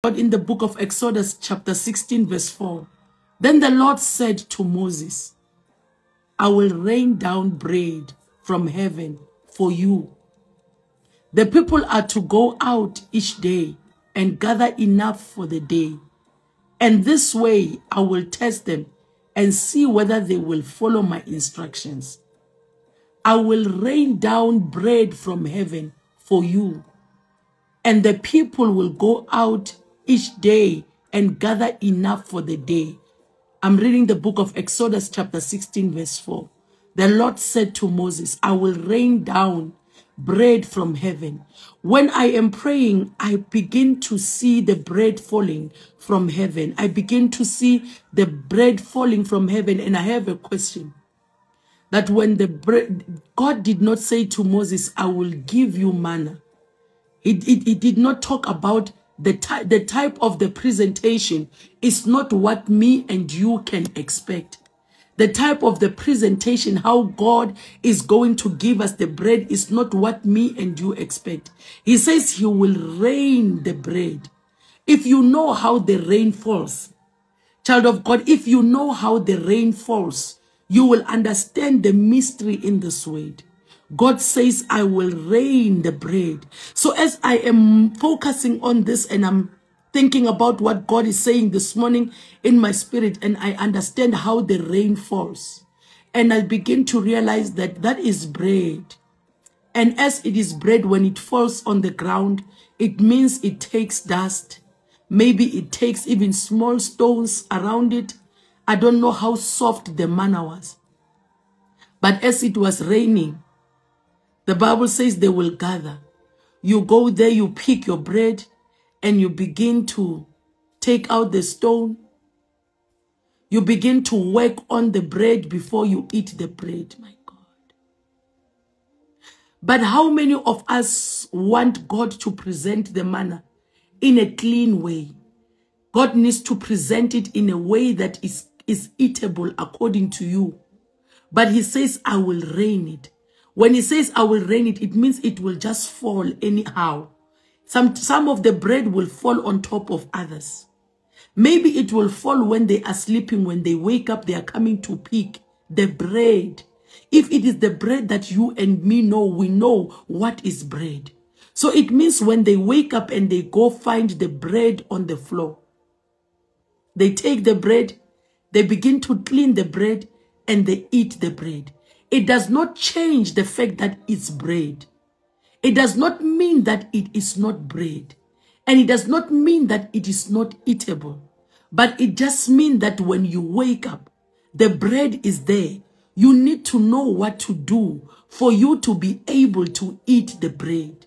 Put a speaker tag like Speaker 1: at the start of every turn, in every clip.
Speaker 1: God in the book of Exodus chapter 16 verse 4. Then the Lord said to Moses, I will rain down bread from heaven for you. The people are to go out each day and gather enough for the day. And this way I will test them and see whether they will follow my instructions. I will rain down bread from heaven for you. And the people will go out each day and gather enough for the day. I'm reading the book of Exodus chapter 16 verse 4. The Lord said to Moses, I will rain down bread from heaven. When I am praying, I begin to see the bread falling from heaven. I begin to see the bread falling from heaven. And I have a question. That when the bread, God did not say to Moses, I will give you manna. He did not talk about the type of the presentation is not what me and you can expect. The type of the presentation, how God is going to give us the bread is not what me and you expect. He says he will rain the bread. If you know how the rain falls, child of God, if you know how the rain falls, you will understand the mystery in this word. God says, I will rain the bread. So as I am focusing on this and I'm thinking about what God is saying this morning in my spirit, and I understand how the rain falls, and I begin to realize that that is bread. And as it is bread, when it falls on the ground, it means it takes dust. Maybe it takes even small stones around it. I don't know how soft the manna was. But as it was raining, the Bible says they will gather. You go there, you pick your bread, and you begin to take out the stone. You begin to work on the bread before you eat the bread, my God. But how many of us want God to present the manna in a clean way? God needs to present it in a way that is eatable according to you. But he says, I will rain it. When he says, I will rain it, it means it will just fall anyhow. Some of the bread will fall on top of others. Maybe it will fall when they are sleeping. When they wake up, they are coming to pick the bread. If it is the bread that you and me know, we know what is bread. So it means when they wake up and they go find the bread on the floor, they take the bread, they begin to clean the bread, and they eat the bread. It does not change the fact that it's bread. It does not mean that it is not bread. And it does not mean that it is not eatable. But it just means that when you wake up, the bread is there. You need to know what to do for you to be able to eat the bread.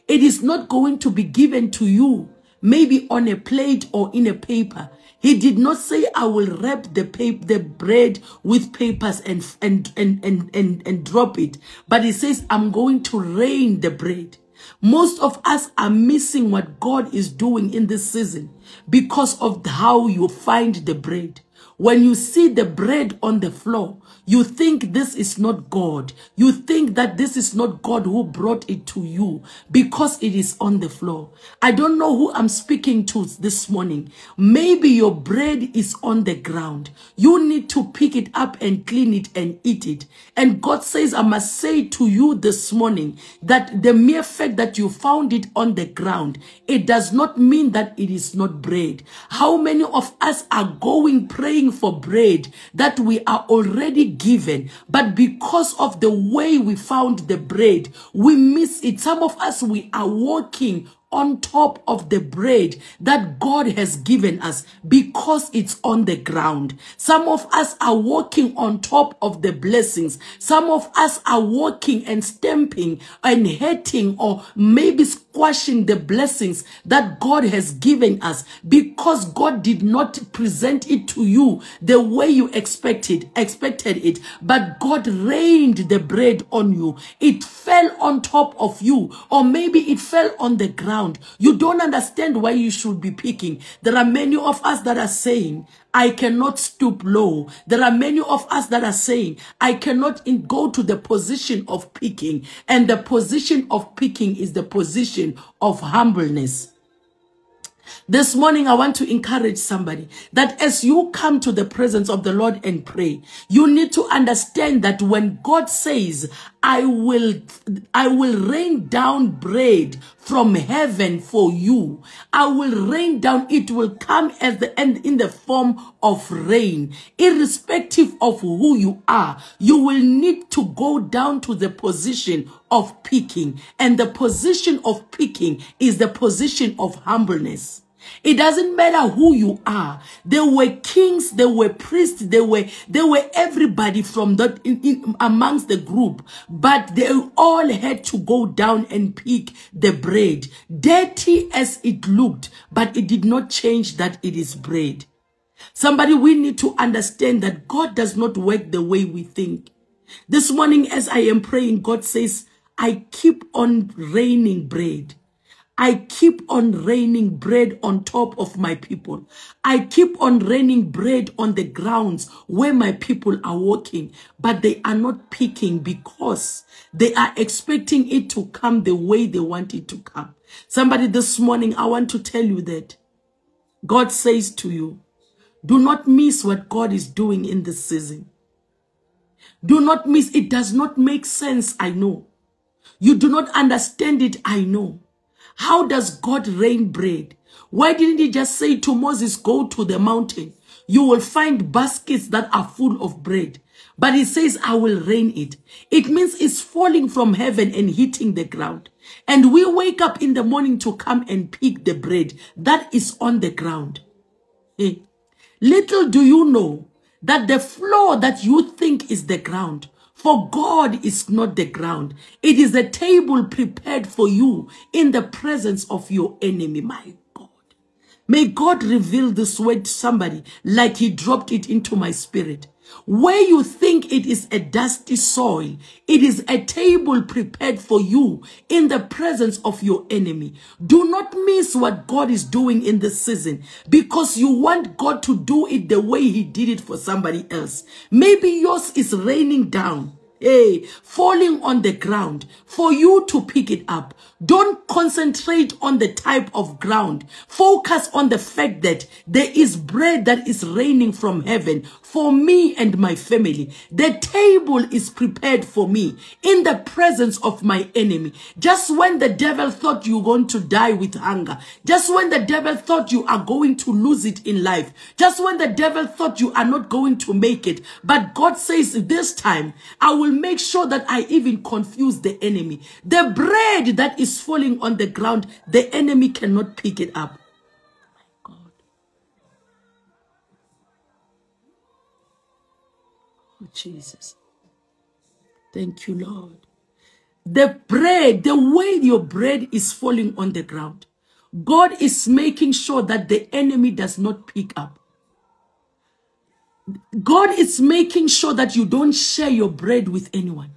Speaker 1: It is not going to be given to you maybe on a plate or in a paper. He did not say, I will wrap the bread with papers and drop it. But he says, I'm going to rain the bread. Most of us are missing what God is doing in this season because of how you find the bread. When you see the bread on the floor, you think this is not God. You think that this is not God who brought it to you because it is on the floor. I don't know who I'm speaking to this morning. Maybe your bread is on the ground. You need to pick it up and clean it and eat it. And God says, I must say to you this morning that the mere fact that you found it on the ground, it does not mean that it is not bread. How many of us are going praying for bread that we are already given, but because of the way we found the bread, we miss it. Some of us, we are walking on top of the bread that God has given us because it's on the ground. Some of us are walking on top of the blessings. Some of us are walking and stamping and hating or maybe squashing the blessings that God has given us because God did not present it to you the way you expected it, but God rained the bread on you. It fell on top of you, or maybe it fell on the ground. You don't understand why you should be picking. There are many of us that are saying, I cannot stoop low. There are many of us that are saying, I cannot go to the position of picking. And the position of picking is the position of humbleness. This morning, I want to encourage somebody that as you come to the presence of the Lord and pray, you need to understand that when God says, I will rain down bread from heaven for you, I will rain down, it will come at the end in the form of rain. Irrespective of who you are, you will need to go down to the position of picking. And the position of picking is the position of humbleness. It doesn't matter who you are. There were kings, there were priests, there were everybody from that amongst the group, but they all had to go down and pick the bread, dirty as it looked, but it did not change that it is bread. Somebody, we need to understand that God does not work the way we think. This morning, as I am praying, God says, I keep on raining bread. I keep on raining bread on top of my people. I keep on raining bread on the grounds where my people are walking, but they are not picking because they are expecting it to come the way they want it to come. Somebody, this morning, I want to tell you that God says to you, do not miss what God is doing in this season. Do not miss. It does not make sense, I know. You do not understand it, I know. How does God rain bread? Why didn't he just say to Moses, go to the mountain? You will find baskets that are full of bread. But he says, I will rain it. It means it's falling from heaven and hitting the ground. And we wake up in the morning to come and pick the bread that is on the ground. Hey. Little do you know that the floor that you think is the ground, for God is not the ground. It is a table prepared for you in the presence of your enemy. My God. May God reveal this word to somebody like he dropped it into my spirit. Where you think it is a dusty soil, it is a table prepared for you in the presence of your enemy. Do not miss what God is doing in this season because you want God to do it the way he did it for somebody else. Maybe yours is raining down. Hey, falling on the ground for you to pick it up. Don't concentrate on the type of ground. Focus on the fact that there is bread that is raining from heaven for me and my family. The table is prepared for me in the presence of my enemy. Just when the devil thought you were going to die with hunger, just when the devil thought you are going to lose it in life, just when the devil thought you are not going to make it, but God says this time, I will make sure that I even confuse the enemy. The bread that is falling on the ground, the enemy cannot pick it up. My God. Oh, Jesus. Thank you, Lord. The bread, the way your bread is falling on the ground, God is making sure that the enemy does not pick up. God is making sure that you don't share your bread with anyone.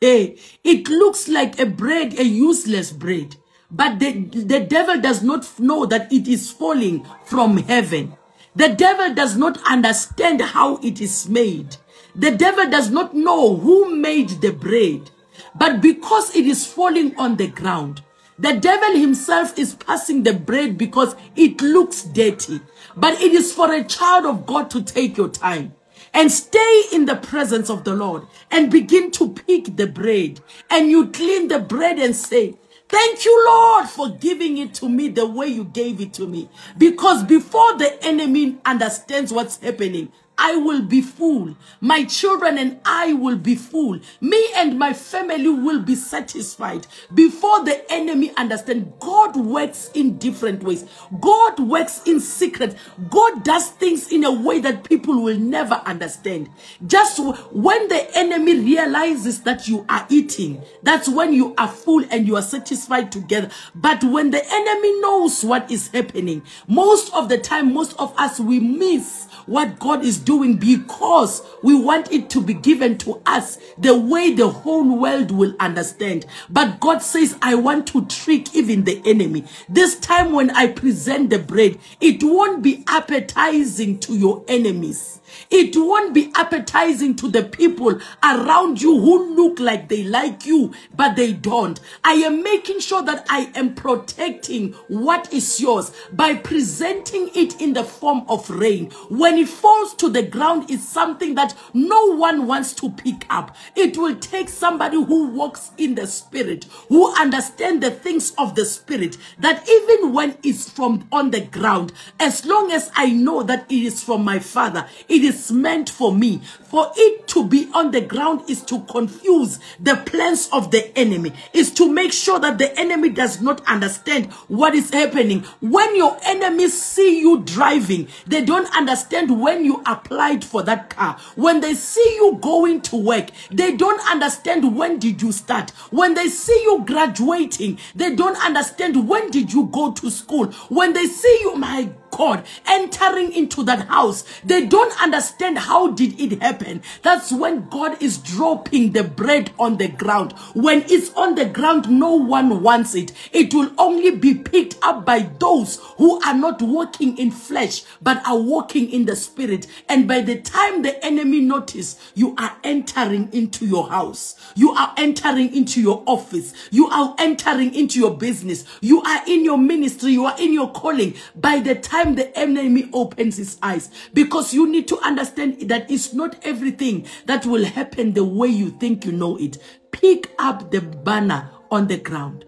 Speaker 1: Hey, it looks like a bread, a useless bread. But the devil does not know that it is falling from heaven. The devil does not understand how it is made. The devil does not know who made the bread. But because it is falling on the ground, the devil himself is passing the bread because it looks dirty. But it is for a child of God to take your time and stay in the presence of the Lord and begin to pick the bread. And you clean the bread and say, thank you, Lord, for giving it to me the way you gave it to me. Because before the enemy understands what's happening, I will be full. My children and I will be full. Me and my family will be satisfied. Before the enemy understands, God works in different ways. God works in secret. God does things in a way that people will never understand. Just when the enemy realizes that you are eating, that's when you are full and you are satisfied together. But when the enemy knows what is happening, most of the time, most of us, we miss what God is doing doing because we want it to be given to us the way the whole world will understand. But God says, I want to trick even the enemy. This time when I present the bread, it won't be appetizing to your enemies. It won't be appetizing to the people around you who look like they like you, but they don't. I am making sure that I am protecting what is yours by presenting it in the form of rain. When it falls to the ground, it's something that no one wants to pick up. It will take somebody who walks in the spirit, who understands the things of the spirit, that even when it's from on the ground, as long as I know that it is from my Father, it is meant for me. For it to be on the ground is to confuse the plans of the enemy, is to make sure that the enemy does not understand what is happening. When your enemies see you driving, they don't understand when you applied for that car. When they see you going to work, they don't understand when did you start. When they see you graduating, they don't understand when did you go to school. When they see you, my God, entering into that house, they don't understand how did it happen. That's when God is dropping the bread on the ground. When it's on the ground, no one wants it. It will only be picked up by those who are not walking in flesh, but are walking in the spirit. And by the time the enemy notices, you are entering into your house, you are entering into your office, you are entering into your business, you are in your ministry, you are in your calling. By the time the enemy opens his eyes, because you need to understand that it's not everything that will happen the way you think you know it. Pick up the banner on the ground.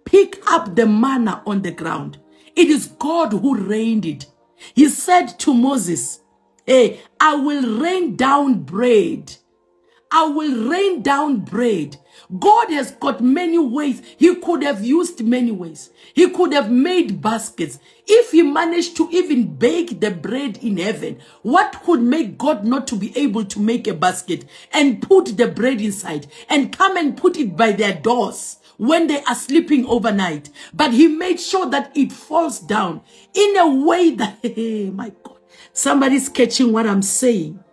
Speaker 1: Pick up the manna on the ground. It is God who rained it. He said to Moses, hey, I will rain down bread. I will rain down bread. God has got many ways. He could have used many ways. He could have made baskets. If he managed to even bake the bread in heaven, what could make God not to be able to make a basket and put the bread inside and come and put it by their doors when they are sleeping overnight? But he made sure that it falls down in a way that, hey, my God, somebody's catching what I'm saying.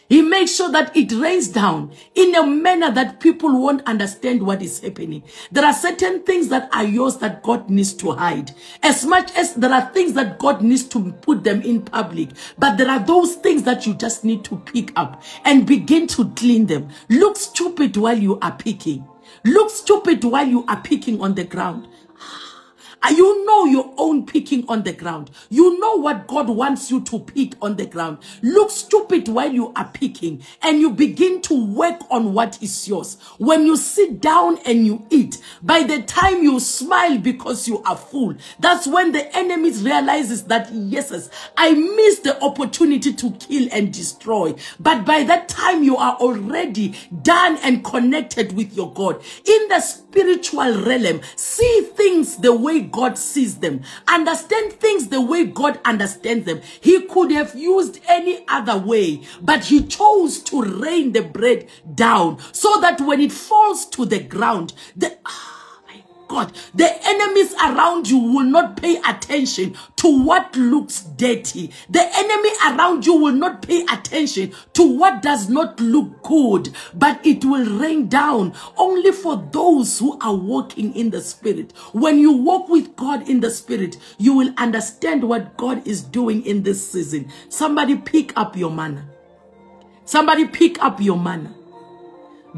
Speaker 1: He makes sure that it rains down in a manner that people won't understand what is happening. There are certain things that are yours that God needs to hide. As much as there are things that God needs to put them in public. But there are those things that you just need to pick up and begin to clean them. Look stupid while you are picking. Look stupid while you are picking on the ground. You know your own picking on the ground. You know what God wants you to pick on the ground. Look stupid while you are picking, and you begin to work on what is yours. When you sit down and you eat, by the time you smile because you are full, that's when the enemy realizes that, yes, I missed the opportunity to kill and destroy. But by that time you are already done and connected with your God. In the spiritual realm, see things the way God sees them. Understand things the way God understands them. He could have used any other way, but he chose to rain the bread down so that when it falls to the ground, God, the enemies around you will not pay attention to what looks dirty. The enemy around you will not pay attention to what does not look good, but it will rain down only for those who are walking in the spirit. When you walk with God in the spirit, you will understand what God is doing in this season. Somebody pick up your manna. Somebody pick up your manna.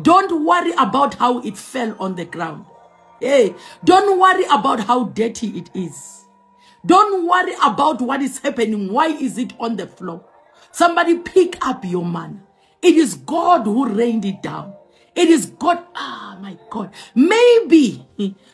Speaker 1: Don't worry about how it fell on the ground. Hey, don't worry about how dirty it is. Don't worry about what is happening. Why is it on the floor? Somebody pick up your manna. It is God who rained it down. It is God. My God. Maybe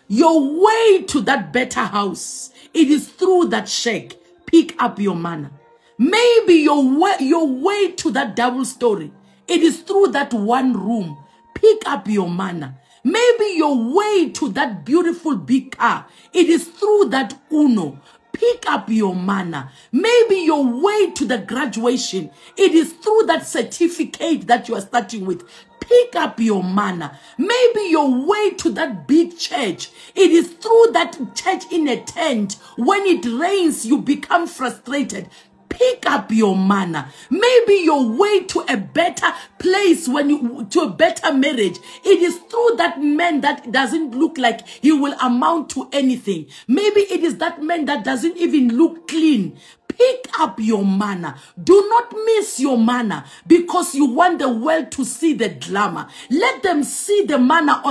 Speaker 1: your way to that better house, it is through that shack. Pick up your manna. Maybe your way to that double story, it is through that one room. Pick up your manna. Maybe your way to that beautiful big car, it is through that Uno. Pick up your manna. Maybe your way to the graduation, it is through that certificate that you are starting with. Pick up your manna. Maybe your way to that big church, it is through that church in a tent. When it rains, you become frustrated. Pick pick up your manna. Maybe your way to a better place, to a better marriage, it is through that man that doesn't look like he will amount to anything. Maybe it is that man that doesn't even look clean. Pick up your manna. Do not miss your manna because you want the world to see the glamour. Let them see the manna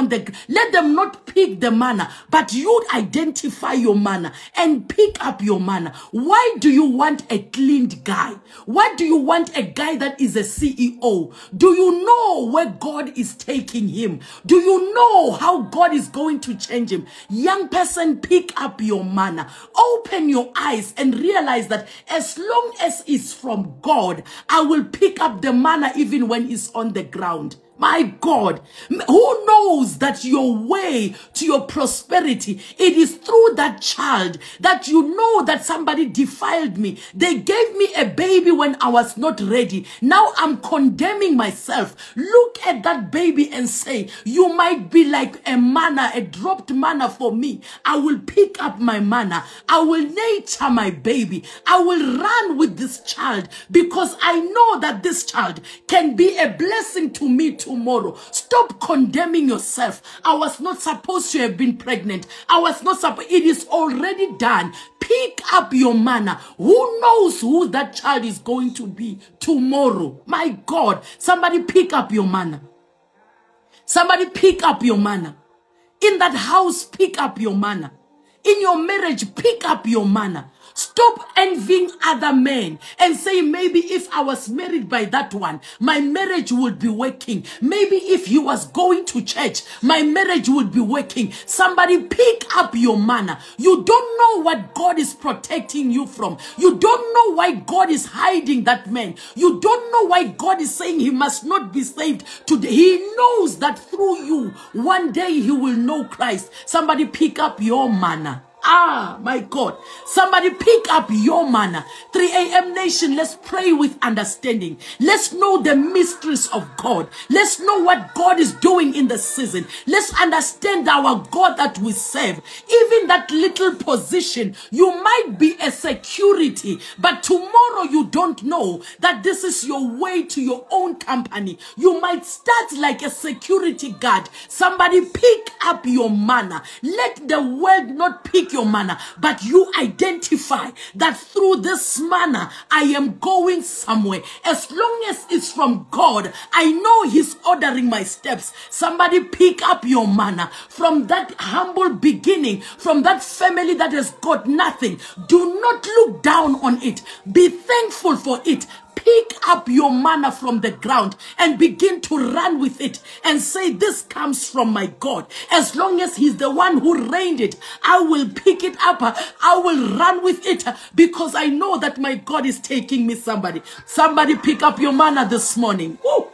Speaker 1: let them not pick the manna, but you identify your manna and pick up your manna. Why do you want a cleaned guy? Why do you want a guy that is a CEO? Do you know where God is taking him? Do you know how God is going to change him? Young person, pick up your manna. Open your eyes and realize that as long as it's from God, I will pick up the manna even when it's on the ground. My God, who knows that your way to your prosperity, it is through that child that you know that somebody defiled me. They gave me a baby when I was not ready. Now I'm condemning myself. Look at that baby and say, you might be like a manna, a dropped manna for me. I will pick up my manna. I will nurture my baby. I will run with this child because I know that this child can be a blessing to me tomorrow. Stop condemning yourself. I was not supposed to have been pregnant. It is already done. Pick up your manna. Who knows who that child is going to be tomorrow? My God, somebody pick up your manna. Somebody pick up your manna. In that house, pick up your manna. In your marriage, pick up your manna. Stop envying other men and say, maybe if I was married by that one, my marriage would be working. Maybe if he was going to church, my marriage would be working. Somebody pick up your manna. You don't know what God is protecting you from. You don't know why God is hiding that man. You don't know why God is saying he must not be saved today. He knows that through you, one day he will know Christ. Somebody pick up your manna. Ah, my God. Somebody pick up your manna. 3 a.m. Nation, let's pray with understanding. Let's know the mysteries of God. Let's know what God is doing in the season. Let's understand our God that we serve. Even that little position, you might be a security, but tomorrow you don't know that this is your way to your own company. You might start like a security guard. Somebody pick up your manna. Let the world not pick your manna, but you identify that through this manna I am going somewhere. As long as it's from God, I know he's ordering my steps. Somebody pick up your manna from that humble beginning, from that family that has got nothing. Do not look down on it. Be thankful for it. Pick up your manna from the ground and begin to run with it and say, this comes from my God. As long as he's the one who rained it, I will pick it up. I will run with it because I know that my God is taking me. Somebody pick up your manna this morning. Woo!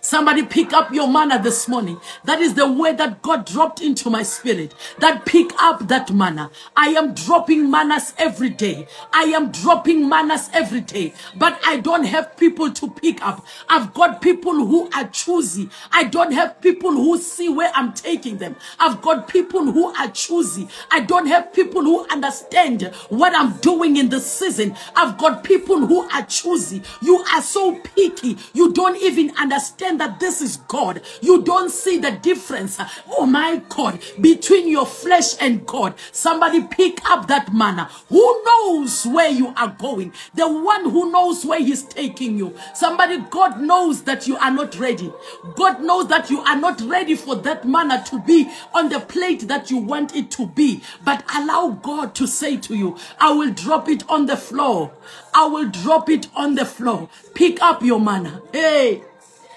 Speaker 1: Somebody pick up your manna this morning. That is the word that God dropped into my spirit. That pick up that manna. I am dropping mannas every day. I am dropping mannas every day. But I don't have people to pick up. I've got people who are choosy. I don't have people who see where I'm taking them. I've got people who are choosy. I don't have people who understand what I'm doing in this season. I've got people who are choosy. You are so picky. You don't even understand that this is God. You don't see the difference, oh my God, between your flesh and God. Somebody pick up that manna. Who knows where you are going? The one who knows where he's taking you. Somebody, God knows that you are not ready. God knows that you are not ready for that manna to be on the plate that you want it to be. But allow God to say to you, I will drop it on the floor. I will drop it on the floor. Pick up your manna. Hey.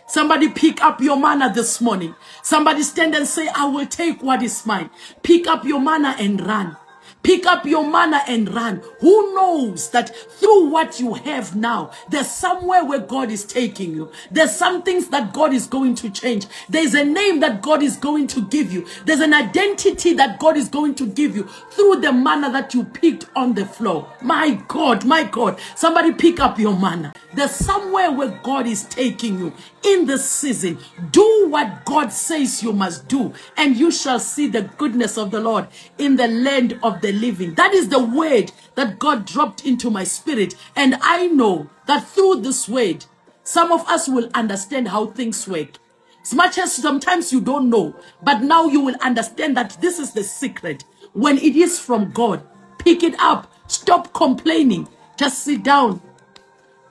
Speaker 1: Somebody pick up your manna this morning. Somebody stand and say, I will take what is mine. Pick up your manna and run. Pick up your manna and run. Who knows that through what you have now, there's somewhere where God is taking you. There's some things that God is going to change. There's a name that God is going to give you. There's an identity that God is going to give you through the manna that you picked on the floor. My God, my God. Somebody pick up your manna. There's somewhere where God is taking you in this season. Do what God says you must do, and you shall see the goodness of the Lord in the land of the living. That is the word that God dropped into my spirit. And I know that through this word, some of us will understand how things work. As much as sometimes you don't know, but now you will understand that this is the secret. When it is from God, pick it up. Stop complaining. Just sit down.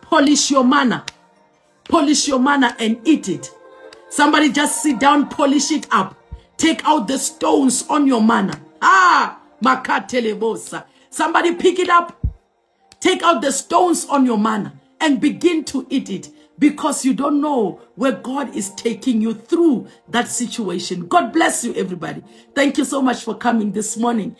Speaker 1: Polish your manna. Polish your manna and eat it. Somebody just sit down, polish it up. Take out the stones on your manna. Makatelebosa. Somebody pick it up. Take out the stones on your manna and begin to eat it, because you don't know where God is taking you through that situation. God bless you, everybody. Thank you so much for coming this morning.